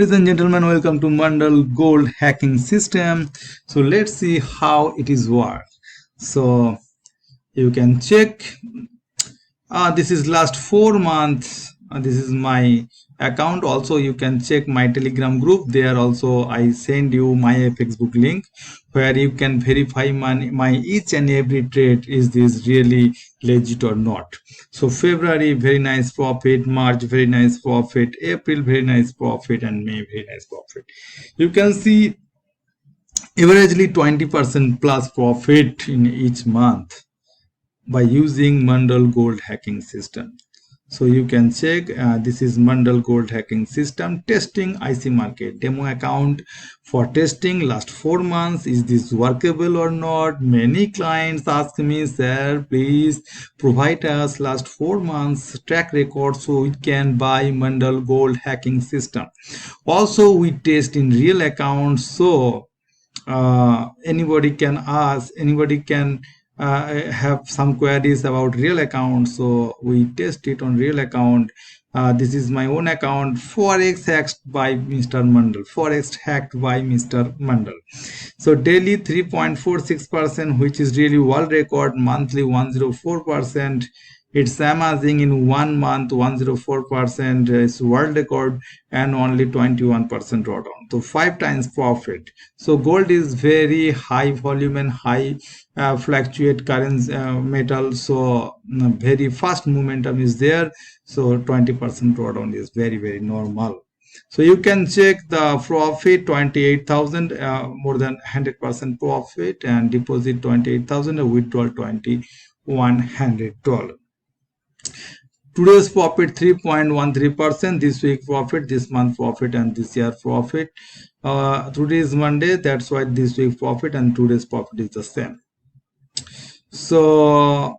Ladies and gentlemen, welcome to MONDAL gold hacking system. So let's see how it is work. So you can check. This is last 4 months. This is my account. Also, you can check my Telegram group. There also I send you my FX book link where you can verify my each and every trade. Is this really legit or not? So February very nice profit, March very nice profit, April very nice profit, and May very nice profit. You can see averagely 20% plus profit in each month by using MONDAL gold hacking system. So you can check. This is MONDAL gold hacking system testing IC market demo account for testing last 4 months. Is this workable or not? Many clients ask me, sir, please provide us last 4 months track record so we can buy MONDAL gold hacking system. Also we test in real accounts, so anybody can ask, anybody can have some queries about real account, so we test it on real account. This is my own account, Forex hacked by Mr. MONDAL. Forex hacked by Mr. MONDAL. So daily 3.46%, which is really world record. Monthly 104%. It's amazing. In 1 month 104% is world record, and only 21% drawdown. So 5 times profit. So gold is very high volume and high fluctuate currency metal, so very fast momentum is there. So 20% drawdown is very normal. So you can check the profit 28,000, more than 100% profit, and deposit 28,000, withdrawal $2,100. Today's profit 3.13%, this week profit, this month profit, and this year profit. Today is Monday, that's why this week profit and today's profit is the same. So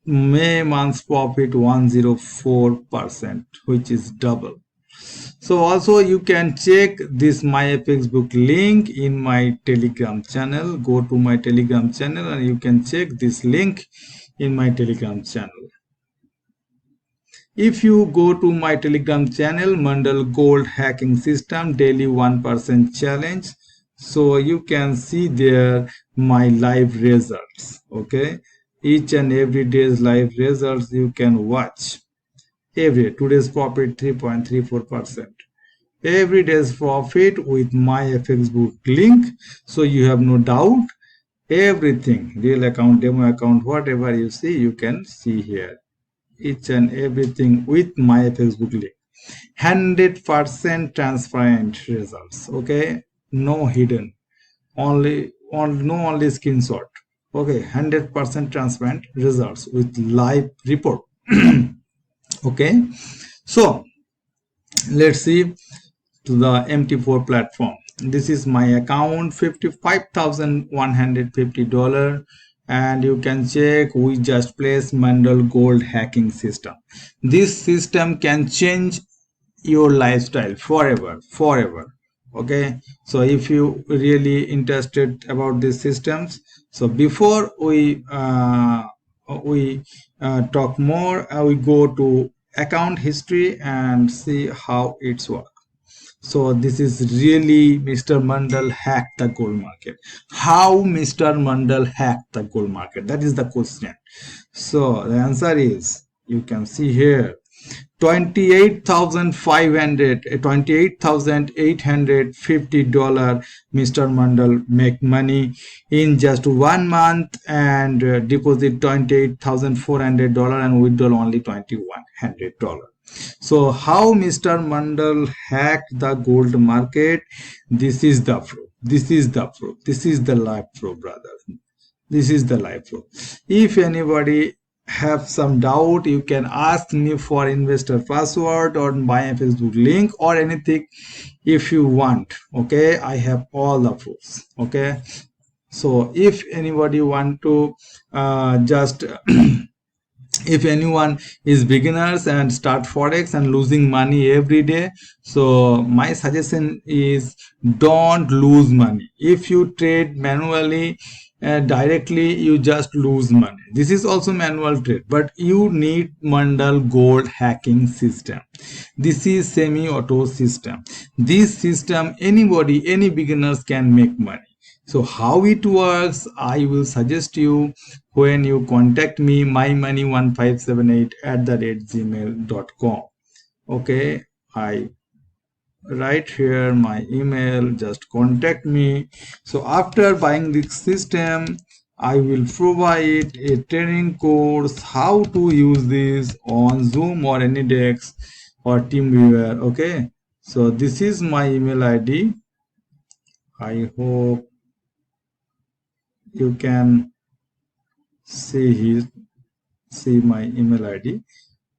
May month's profit 104%, which is double. So also you can check this MyFX book link in my Telegram channel. Go to my Telegram channel and you can check this link in my Telegram channel. If you go to my Telegram channel, MONDAL gold hacking system daily 1% challenge, so you can see there my live results. Okay, each and every day's live results you can watch. Today's profit 3.34%. Every day's profit with my FX book link, so you have no doubt. Everything, real account, demo account, whatever you see, you can see here. Each and everything with my FX book link. 100% transparent results. Okay, no hidden, only screenshot. Okay, 100% transparent results with live report. Okay, so let's see to the MT4 platform. This is my account, $55,150, and you can check. We just placed MONDAL gold hacking system. This system can change your lifestyle forever. Okay, so if you really interested about these systems, so before we talk more, we go to account history and see how it's work. So this is really Mr. MONDAL hacked the gold market. How Mr. MONDAL hacked the gold market? That is the question. So the answer is, you can see here, $28,850 Mr. MONDAL make money in just 1 month, and deposit $28,400 and withdraw only $2,100. So how Mr. MONDAL hacked the gold market? This is the proof. This is the proof. This is the live proof, brother. This is the live proof. If anybody have some doubt, you can ask me for investor password or my Facebook link or anything if you want. Okay, I have all the proofs. Okay, so if anybody want to just if anyone is beginners and start forex and losing money every day, so my suggestion is don't lose money. If you trade manually, directly, you just lose money. This is also manual trade, but you need Mandal gold hacking system. This is semi auto system. This system, anybody, any beginners can make money. So how it works, I will suggest you when you contact me, mymoney1578 at the rate gmail.com. Okay, I write here my email, just contact me. So after buying this system, I will provide a training course how to use this on Zoom or any Dex or TeamViewer. Okay, so this is my email ID. I hope you can see my email ID.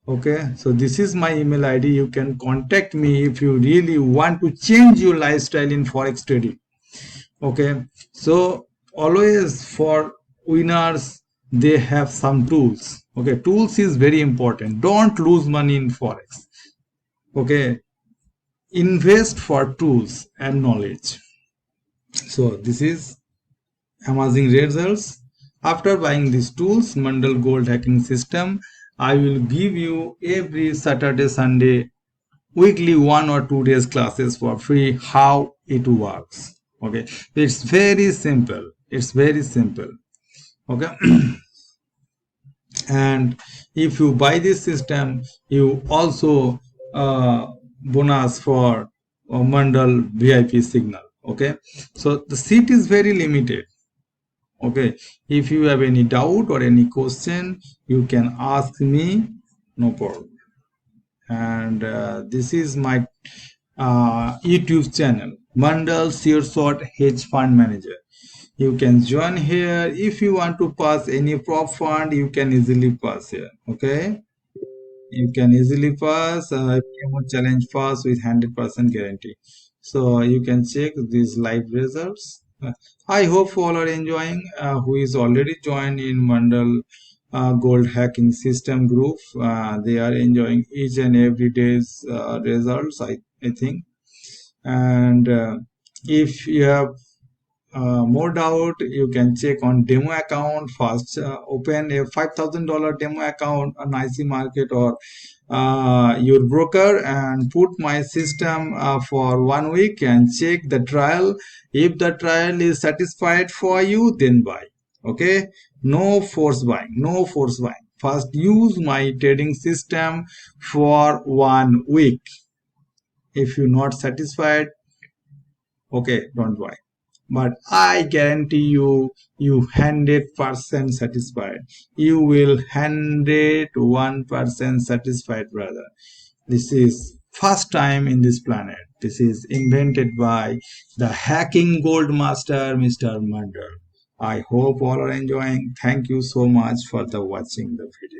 Okay, so this is my email ID. You can contact me if you really want to change your lifestyle in forex trading. Okay, so always for winners, they have some tools. Okay, tools is very important. Don't lose money in forex. Okay, invest for tools and knowledge. So this is amazing results. After buying these tools, Mandal Gold Hacking System, I will give you every Saturday, Sunday, weekly 1 or 2 days classes for free how it works. Okay, it's very simple. It's very simple. Okay, and if you buy this system, you also bonus for Mandal VIP signal. Okay, so the seat is very limited. Okay, if you have any doubt or any question, you can ask me, no problem. And this is my YouTube channel, Mandal Short Hedge Fund Manager. You can join here. If you want to pass any prop fund, you can easily pass here. Okay, you can easily pass challenge pass with 100% guarantee. So you can check these live results. I hope all are enjoying. Who is already joined in Mandal gold hacking system group, they are enjoying each and every day's results, I think. And if you have more doubt, you can check on demo account. First open a $5,000 demo account on IC market or your broker and put my system for 1 week and check the trial. If the trial is satisfied for you, then buy. Okay, no force buying, no force buying. First use my trading system for 1 week. If you're not satisfied, okay, don't buy. But I guarantee you, 100% satisfied. You will 101% satisfied, brother. This is first time in this planet. This is invented by the hacking gold master, Mr. Mandal. I hope all are enjoying. Thank you so much for the watching the video.